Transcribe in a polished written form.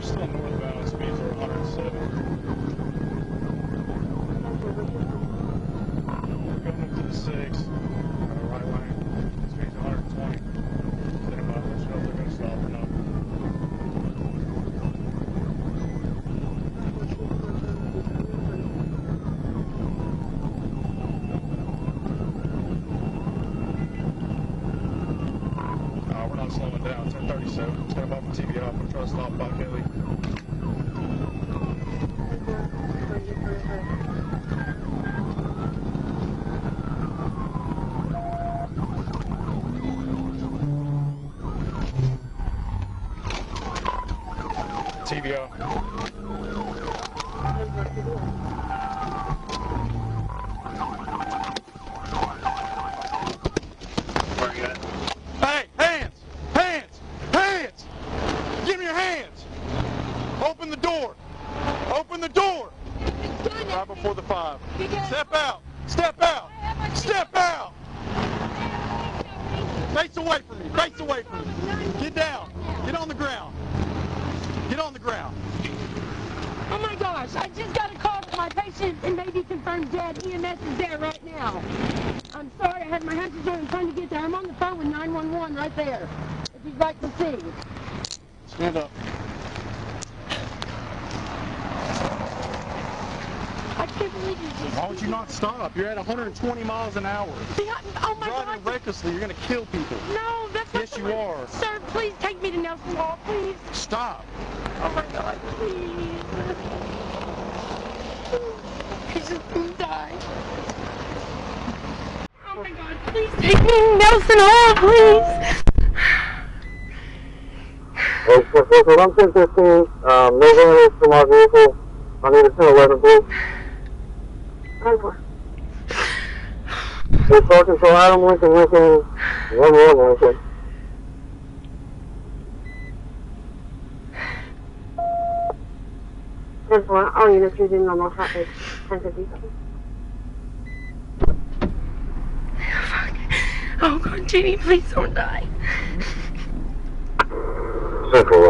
still northbound. Speeds are 107. We're going up to the 6. Right lane. Speeds 120. Stand by. Let you know if they're going to stop or not. We're not slowing down. 1037. Stand by for TBI. I'm going to try to stop by Kelly. TBI. Where are you at? Hey, hands! Hands! Hands! Give me your hands! Open the door! Open the door! Right before the 5. Step out! Step out! Step out! Face away from me! Face away from me! Get down! Get on the ground! Get on the ground! Oh my gosh, I just got a call from my patient and may be confirmed dead. EMS is there right now. I'm sorry, I had my hands on. I'm trying to get there. I'm on the phone with 911 right there. If you'd like to see. Stand up. I can't believe you just... Why would you not stop? You're at 120 miles an hour. Oh my God. Driving recklessly, you're going to kill people. No, that's not... Yes, you are. Sir, please take me to Nelson Hall, please. Stop. Oh my God, please. He's just gonna die. Oh my God, please take me to Nelson Hall, please. Okay, I'm 1015, no visitors to my vehicle. I need a 1011, please. 10-4. We're talking for Adam Lincoln, 1-1 Lincoln. All units using normal hot rate, 1057. Fuck. Oh God, Jenny, please don't die. Central